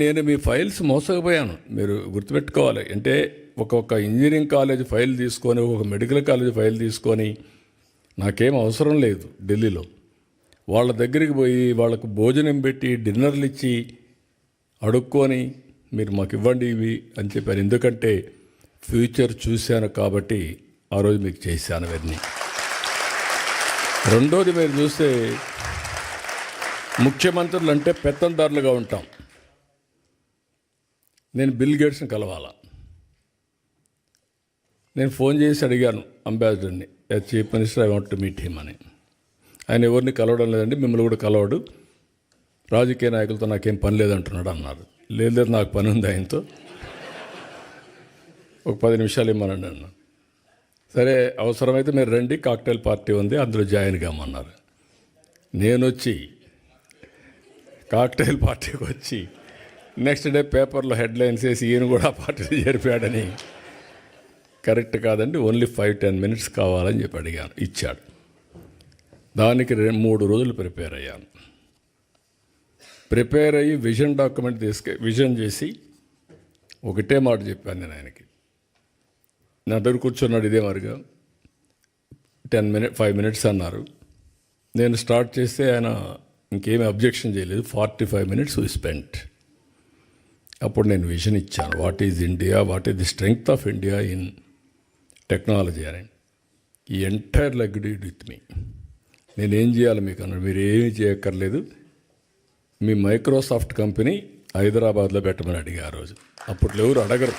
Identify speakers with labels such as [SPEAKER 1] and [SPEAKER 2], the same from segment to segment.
[SPEAKER 1] నేను మీ ఫైల్స్ మోసకపోయాను, మీరు గుర్తుపెట్టుకోవాలి. అంటే ఒక్కొక్క ఇంజనీరింగ్ కాలేజ్ ఫైల్ తీసుకొని, ఒక మెడికల్ కాలేజ్ ఫైల్ తీసుకొని, నాకేం అవసరం లేదు ఢిల్లీలో, వాళ్ళ దగ్గరికి పోయి వాళ్ళకు భోజనం పెట్టి డిన్నర్లు ఇచ్చి అడుక్కొని మీరు మాకు ఇవ్వండి ఇవి అని చెప్పారు. ఎందుకంటే ఫ్యూచర్ చూశాను కాబట్టి ఆ రోజు మీకు చేశాను అవన్నీ. రెండోది, మీరు చూస్తే ముఖ్యమంత్రులు అంటే పెత్తందారులుగా ఉంటాం. నేను బిల్ గేట్స్ని కలవాలా, నేను ఫోన్ చేసి అడిగాను అంబాసిడర్ని, chief minister I want to meet him అని. ఆయన ఎవరిని కలవడం లేదండి, మిమ్మల్ని కూడా కలవడు, రాజకీయ నాయకులతో నాకేం పని లేదంటున్నాడు అన్నారు. లేదు, నాకు పని ఉంది ఆయనతో, ఒక 10 నిమిషాలు ఇమ్మనండి అన్న. సరే, అవసరమైతే మీరు రండి, కాక్టైల్ పార్టీ ఉంది, అందులో జాయిన్ కామన్నారు. నేను వచ్చి కాక్టైల్ పార్టీకి వచ్చి నెక్స్ట్ డే పేపర్లో హెడ్లైన్స్ వేసి ఈయన కూడా పార్టీలో చేరిపాడని. కరెక్ట్ కాదండి, ఓన్లీ 5-10 మినిట్స్ కావాలని చెప్పి అడిగాను, ఇచ్చాడు. దానికి 3 రోజులు ప్రిపేర్ అయ్యాను. ప్రిపేర్ అయ్యి విజన్ డాక్యుమెంట్ విజన్ చేసి ఒకటే మాట చెప్పాను నేను ఆయనకి. నా దగ్గర కూర్చున్నాడు ఇదే మరిగా. 5 మినిట్స్ అన్నారు. నేను స్టార్ట్ చేస్తే ఆయన ఇంకేమీ అబ్జెక్షన్ చేయలేదు. 45 మినిట్స్ వి స్పెంట్. అప్పుడు నేను విజన్ ఇచ్చాను, what is India, what is the strength of India in technology అని. ఈ ఎంటైర్ అగ్రీడ్ విత్ మీ. నేనేం చేయాలి మీకు అన్నాడు. మీరు ఏమీ చేయక్కర్లేదు, మీ మైక్రోసాఫ్ట్ కంపెనీ హైదరాబాద్లో పెట్టమని అడిగా ఆ రోజు. అప్పట్లో ఎవరు అడగరు,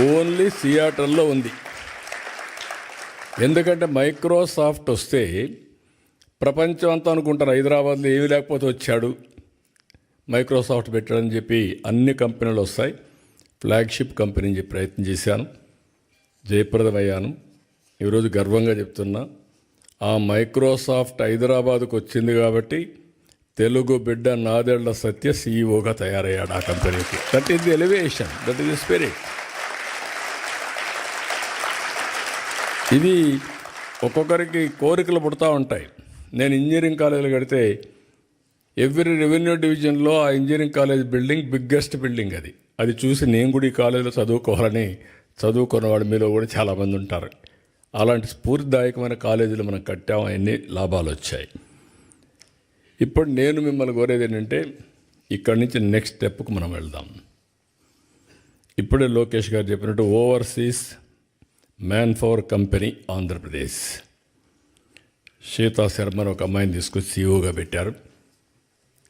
[SPEAKER 1] ఓన్లీ సియాటల్లో ఉంది. ఎందుకంటే మైక్రోసాఫ్ట్ వస్తే ప్రపంచం అంతా అనుకుంటారు హైదరాబాద్లో ఏమీ లేకపోతే వచ్చాడు, మైక్రోసాఫ్ట్ పెట్టాడని చెప్పి అన్ని కంపెనీలు వస్తాయి. ఫ్లాగ్షిప్ కంపెనీ అని చెప్పి ప్రయత్నం చేశాను, జయప్రదమయ్యాను. ఈరోజు గర్వంగా చెప్తున్నా, ఆ మైక్రోసాఫ్ట్ హైదరాబాద్కు వచ్చింది కాబట్టి తెలుగు బిడ్డ నాదెళ్ల సత్య సీఈఓగా తయారయ్యాడు ఆ కంపెనీకి. That is the elevation, that is the spirit. ఇది ఒక్కొక్కరికి కోరికలు పుడతా ఉంటాయి. నేను ఇంజనీరింగ్ కాలేజీలు కడితే ఎవ్రీ రెవెన్యూ డివిజన్లో ఆ engineering college building biggest building అది చూసి నేను కూడా ఈ కాలేజీలో చదువుకోవాలని చదువుకున్నవాడు మీలో కూడా చాలామంది ఉంటారు. అలాంటి స్ఫూర్తిదాయకమైన కాలేజీలు మనం కట్టాము, అన్ని లాభాలు వచ్చాయి. ఇప్పుడు నేను మిమ్మల్ని కోరేది ఏంటంటే, ఇక్కడి నుంచి నెక్స్ట్ స్టెప్కు మనం వెళ్దాం. ఇప్పుడే లోకేష్ గారు చెప్పినట్టు overseas man power company Andhra Pradesh, Sita శర్మని ఒక అమ్మాయిని తీసుకొచ్చి సీఈఓగా పెట్టారు.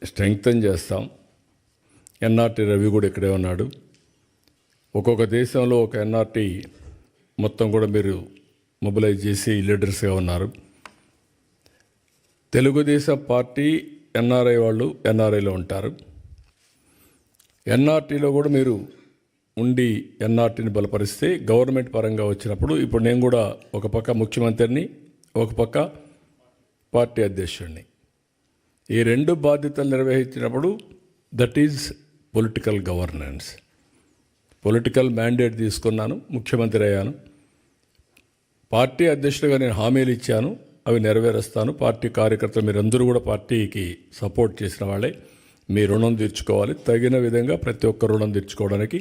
[SPEAKER 1] స్ట్రెంగ్తన్ చేస్తాం. ఎన్ఆర్టీ రవి కూడా ఇక్కడే ఉన్నాడు. ఒక్కొక్క దేశంలో ఒక ఎన్ఆర్టీ మొత్తం కూడా మీరు మొబిలైజ్ చేసి లీడర్స్గా ఉన్నారు. తెలుగుదేశం పార్టీ ఎన్ఆర్ఐ వాళ్ళు ఎన్ఆర్ఐలో ఉంటారు. ఎన్ఆర్టీలో కూడా మీరు ఉండి ఎన్ఆర్టీని బలపరిస్తే గవర్నమెంట్ పరంగా వచ్చినప్పుడు, ఇప్పుడు నేను కూడా ఒక పక్క ముఖ్యమంత్రిని, ఒక పక్క పార్టీ అధ్యక్షుడిని, ఈ 2 బాధ్యతలు నిర్వహించినప్పుడు that is political governance. Political mandate తీసుకున్నాను, ముఖ్యమంత్రి అయ్యాను. పార్టీ అధ్యక్షుడిగా నేను హామీలు ఇచ్చాను, అవి నెరవేరుస్తాను. పార్టీ కార్యకర్తలు మీరందరూ కూడా పార్టీకి సపోర్ట్ చేసిన వాళ్ళే. మీ రుణం తీర్చుకోవాలి. తగిన విధంగా ప్రతి ఒక్క రుణం తీర్చుకోవడానికి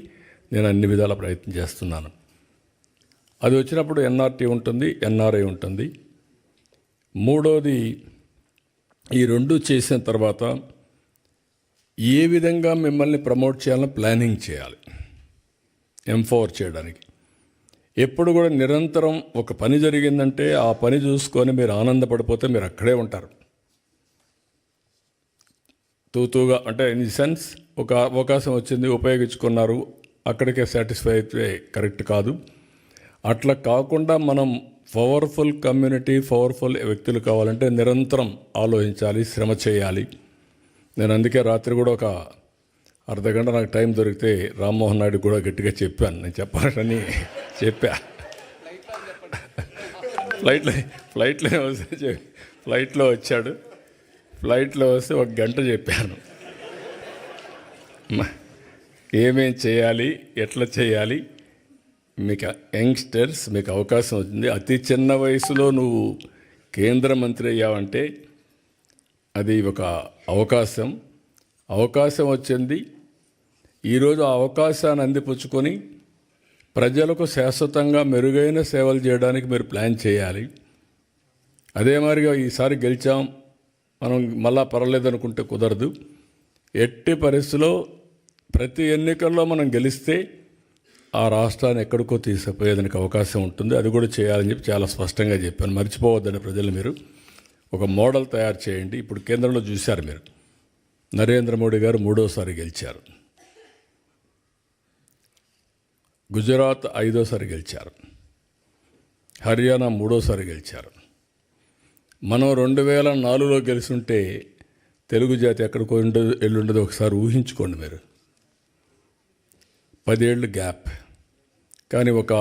[SPEAKER 1] నేను అన్ని విధాల ప్రయత్నం చేస్తున్నాను. అది వచ్చినప్పుడు ఎన్ఆర్టీ ఉంటుంది, ఎన్ఆర్ఐ ఉంటుంది. మూడోది, ఈ 2 చేసిన తర్వాత ఏ విధంగా మిమ్మల్ని ప్రమోట్ చేయాలని ప్లానింగ్ చేయాలి, ఎంపవర్ చేయడానికి. ఎప్పుడు కూడా నిరంతరం ఒక పని జరిగిందంటే ఆ పని చూసుకొని మీరు ఆనందపడిపోతే మీరు అక్కడే ఉంటారు. తూతూగా అంటే ఇన్ ది సెన్స్, ఒక అవకాశం వచ్చింది, ఉపయోగించుకున్నారు, అక్కడికే సాటిస్ఫై అయితే కరెక్ట్ కాదు. అట్లా కాకుండా మనం పవర్ఫుల్ కమ్యూనిటీ, పవర్ఫుల్ వ్యక్తులు కావాలంటే నిరంతరం ఆలోచించాలి, శ్రమ చేయాలి. నేను అందుకే రాత్రి కూడా ఒక అర్ధగంట నాకు టైం దొరికితే రామ్మోహన్ నాయుడు కూడా గట్టిగా చెప్పాను, నేను చెప్పాలని చెప్పా. ఫ్లైట్లో వచ్చాడు. ఫ్లైట్లో వస్తే 1 గంట చెప్పాను, ఏమేం చేయాలి, ఎట్లా చేయాలి. మీకు యంగ్స్టర్స్, మీకు అవకాశం వచ్చింది. అతి చిన్న వయసులో నువ్వు కేంద్ర మంత్రి అయ్యావంటే అది ఒక అవకాశం. అవకాశం వచ్చింది. ఈరోజు ఆ అవకాశాన్ని అందిపుచ్చుకొని ప్రజలకు శాశ్వతంగా మెరుగైన సేవలు చేయడానికి మీరు ప్లాన్ చేయాలి. అదే మాదిరిగా ఈసారి గెలిచాం, మనం మళ్ళా పర్వాలేదనుకుంటే కుదరదు. ఎట్టి పరిస్థితిలో ప్రతి ఎన్నికల్లో మనం గెలిస్తే ఆ రాష్ట్రాన్ని ఎక్కడికో తీసుకుపోయేదానికి అవకాశం ఉంటుంది. అది కూడా చేయాలని చెప్పి చాలా స్పష్టంగా చెప్పాను. మర్చిపోవద్దని ప్రజలు మీరు ఒక మోడల్ తయారు చేయండి. ఇప్పుడు కేంద్రంలో చూశారు మీరు, నరేంద్ర మోడీ గారు 3వసారి గెలిచారు, గుజరాత్ 5వసారి గెలిచారు, హర్యానా 3వసారి గెలిచారు. మనం 2004లో గెలుచుంటే తెలుగు జాతి ఎక్కడికో ఎల్లుండదు ఒకసారి ఊహించుకోండి మీరు. 10 ఏళ్ళు గ్యాప్. కానీ ఒక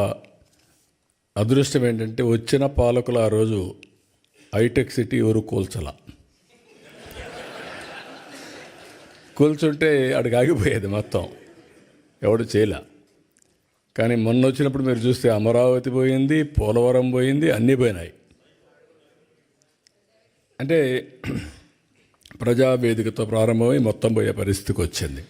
[SPEAKER 1] అదృష్టం ఏంటంటే వచ్చిన పాలకులు ఆ రోజు హైటెక్ సిటీ ఎవరు కూల్చుంటే అడిగి ఆగిపోయేది మొత్తం, ఎవడు చేయలే. కానీ మొన్న వచ్చినప్పుడు మీరు చూస్తే అమరావతి పోయింది, పోలవరం పోయింది, అన్నీ పోయినాయి. అంటే ప్రజావేదికతో ప్రారంభమై మొత్తం పోయే పరిస్థితికి వచ్చింది.